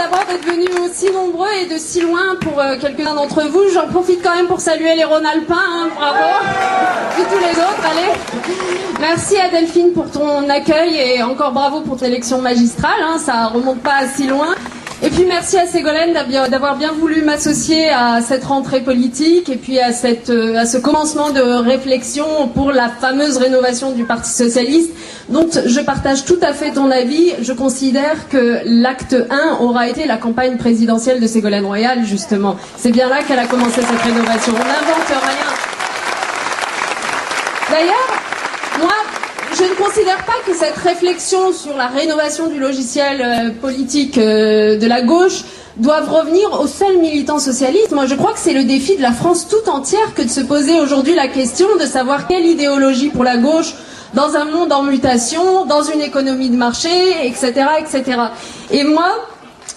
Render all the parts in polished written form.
d'abord d'être venus aussi nombreux et de si loin pour quelques-uns d'entre vous. J'en profite quand même pour saluer les Rhône-Alpins, hein, bravo. Et tous les autres, allez. Merci à Delphine pour ton accueil et encore bravo pour ton élection magistrale, hein, ça remonte pas à si loin. Et puis merci à Ségolène d'avoir bien voulu m'associer à cette rentrée politique et puis à ce commencement de réflexion pour la fameuse rénovation du Parti Socialiste. Donc je partage tout à fait ton avis. Je considère que l'acte 1 aura été la campagne présidentielle de Ségolène Royal, justement. C'est bien là qu'elle a commencé cette rénovation. On n'invente rien. D'ailleurs, moi, je ne considère pas que cette réflexion sur la rénovation du logiciel politique de la gauche doive revenir aux seuls militants socialistes. Moi, je crois que c'est le défi de la France tout entière que de se poser aujourd'hui la question de savoir quelle idéologie pour la gauche dans un monde en mutation, dans une économie de marché, etc., etc. Et moi,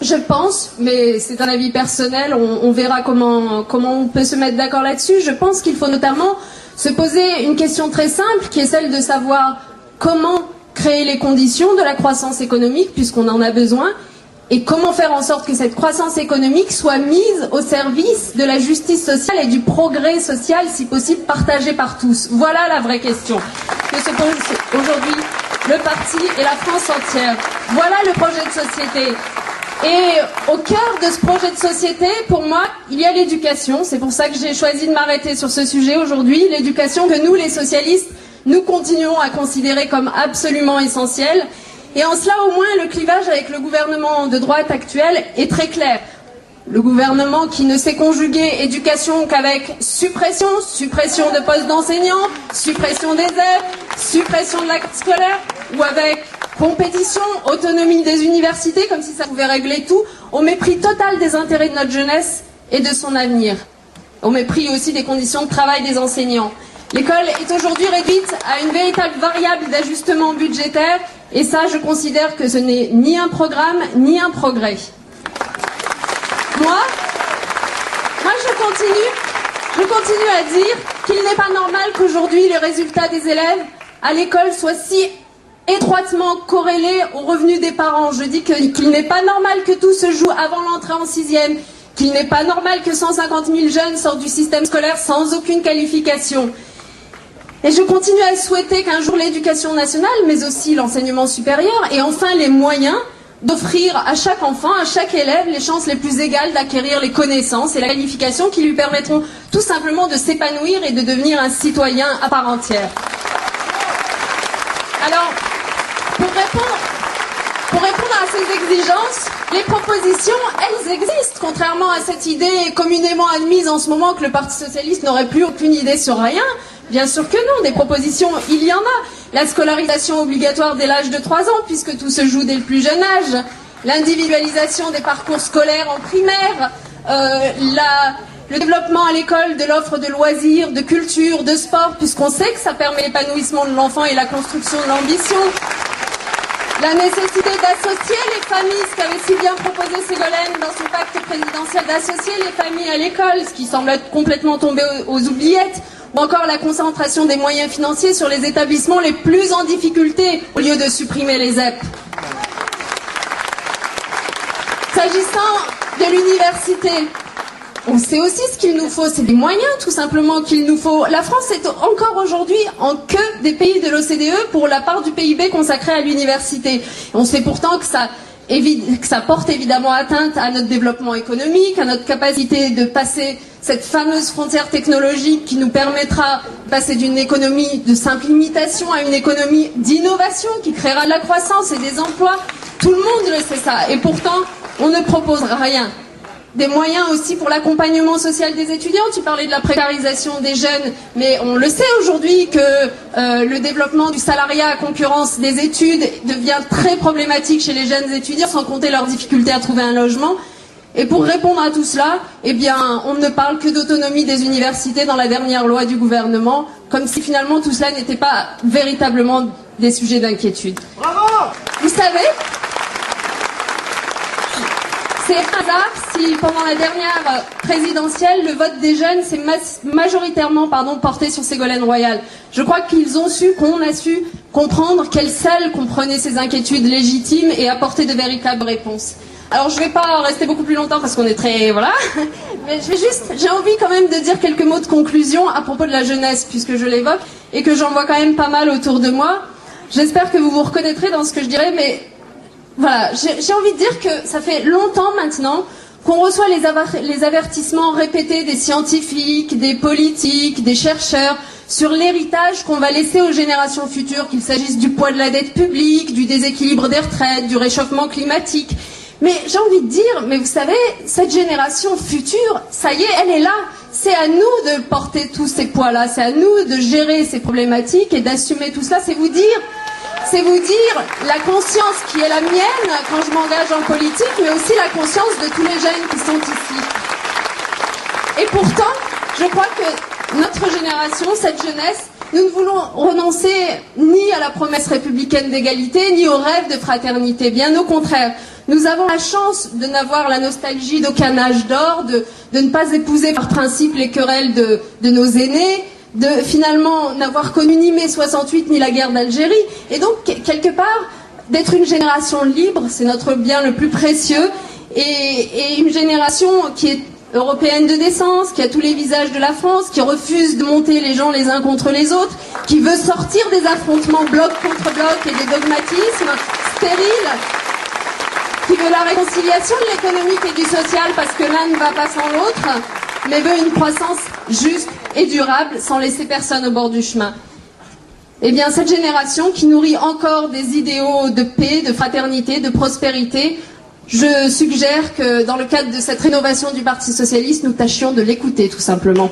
je pense, mais c'est un avis personnel, on verra comment on peut se mettre d'accord là-dessus, je pense qu'il faut notamment se poser une question très simple qui est celle de savoir comment créer les conditions de la croissance économique puisqu'on en a besoin et comment faire en sorte que cette croissance économique soit mise au service de la justice sociale et du progrès social, si possible partagé par tous. Voilà la vraie question que se pose aujourd'hui le parti et la France entière. Voilà le projet de société. Et au cœur de ce projet de société, pour moi, il y a l'éducation. C'est pour ça que j'ai choisi de m'arrêter sur ce sujet aujourd'hui. L'éducation que nous, les socialistes, nous continuons à considérer comme absolument essentielle. Et en cela, au moins, le clivage avec le gouvernement de droite actuel est très clair. Le gouvernement qui ne sait conjuguer éducation qu'avec suppression de postes d'enseignants, suppression des aides, suppression de l'acte scolaire, ou avec compétition, autonomie des universités, comme si ça pouvait régler tout, au mépris total des intérêts de notre jeunesse et de son avenir. Au mépris aussi des conditions de travail des enseignants. L'école est aujourd'hui réduite à une véritable variable d'ajustement budgétaire, et ça, je considère que ce n'est ni un programme, ni un progrès. Moi, je continue à dire qu'il n'est pas normal qu'aujourd'hui les résultats des élèves à l'école soient si étroitement corrélés aux revenus des parents. Je dis qu'il n'est pas normal que tout se joue avant l'entrée en 6e, qu'il n'est pas normal que 150 000 jeunes sortent du système scolaire sans aucune qualification. Et je continue à souhaiter qu'un jour l'éducation nationale, mais aussi l'enseignement supérieur, ait enfin les moyens d'offrir à chaque enfant, à chaque élève, les chances les plus égales d'acquérir les connaissances et la qualification qui lui permettront tout simplement de s'épanouir et de devenir un citoyen à part entière. Alors, pour répondre à ces exigences, les propositions, elles existent, contrairement à cette idée communément admise en ce moment que le Parti Socialiste n'aurait plus aucune idée sur rien. Bien sûr que non, des propositions, il y en a. La scolarisation obligatoire dès l'âge de 3 ans, puisque tout se joue dès le plus jeune âge. L'individualisation des parcours scolaires en primaire. Le développement à l'école de l'offre de loisirs, de culture, de sport, puisqu'on sait que ça permet l'épanouissement de l'enfant et la construction de l'ambition. La nécessité d'associer les familles, ce qu'avait si bien proposé Ségolène dans son pacte présidentiel, d'associer les familles à l'école, ce qui semble être complètement tombé aux oubliettes. Ou encore la concentration des moyens financiers sur les établissements les plus en difficulté, au lieu de supprimer les ZEP. S'agissant de l'université, on sait aussi ce qu'il nous faut, c'est des moyens tout simplement qu'il nous faut. La France est encore aujourd'hui en queue des pays de l'OCDE pour la part du PIB consacrée à l'université. On sait pourtant que ça porte évidemment atteinte à notre développement économique, à notre capacité de passer cette fameuse frontière technologique qui nous permettra de passer d'une économie de simple imitation à une économie d'innovation qui créera de la croissance et des emplois. Tout le monde le sait ça. Et pourtant, on ne propose rien. Des moyens aussi pour l'accompagnement social des étudiants. Tu parlais de la précarisation des jeunes, mais on le sait aujourd'hui que le développement du salariat à concurrence des études devient très problématique chez les jeunes étudiants, sans compter leur difficulté à trouver un logement. Et pour répondre à tout cela, eh bien, on ne parle que d'autonomie des universités dans la dernière loi du gouvernement, comme si finalement tout cela n'était pas véritablement des sujets d'inquiétude. Bravo! Vous savez, c'est un hasard si pendant la dernière présidentielle, le vote des jeunes s'est majoritairement porté sur Ségolène Royal. Je crois qu'on a su comprendre qu'elle seule comprenait ces inquiétudes légitimes et apporter de véritables réponses. Alors je vais pas rester beaucoup plus longtemps parce qu'on est très... voilà. Mais j'ai envie quand même de dire quelques mots de conclusion à propos de la jeunesse, puisque je l'évoque, et que j'en vois quand même pas mal autour de moi. J'espère que vous vous reconnaîtrez dans ce que je dirais, mais voilà, j'ai envie de dire que ça fait longtemps maintenant qu'on reçoit les avertissements répétés des scientifiques, des politiques, des chercheurs, sur l'héritage qu'on va laisser aux générations futures, qu'il s'agisse du poids de la dette publique, du déséquilibre des retraites, du réchauffement climatique. Mais j'ai envie de dire, mais vous savez, cette génération future, ça y est, elle est là. C'est à nous de porter tous ces poids-là, c'est à nous de gérer ces problématiques et d'assumer tout cela. C'est vous dire la conscience qui est la mienne quand je m'engage en politique, mais aussi la conscience de tous les jeunes qui sont ici. Et pourtant, je crois que notre génération, cette jeunesse, nous ne voulons renoncer ni à la promesse républicaine d'égalité, ni au rêve de fraternité. Bien au contraire, nous avons la chance de n'avoir la nostalgie d'aucun âge d'or, de ne pas épouser par principe les querelles de nos aînés, de finalement n'avoir connu ni mai 68 ni la guerre d'Algérie. Et donc, quelque part, d'être une génération libre, c'est notre bien le plus précieux, et une génération qui est européenne de naissance, qui a tous les visages de la France, qui refuse de monter les gens les uns contre les autres, qui veut sortir des affrontements bloc contre bloc et des dogmatismes stériles, qui veut la réconciliation de l'économique et du social parce que l'un ne va pas sans l'autre, mais veut une croissance juste et durable sans laisser personne au bord du chemin. Eh bien, cette génération qui nourrit encore des idéaux de paix, de fraternité, de prospérité, je suggère que dans le cadre de cette rénovation du Parti socialiste, nous tâchions de l'écouter tout simplement.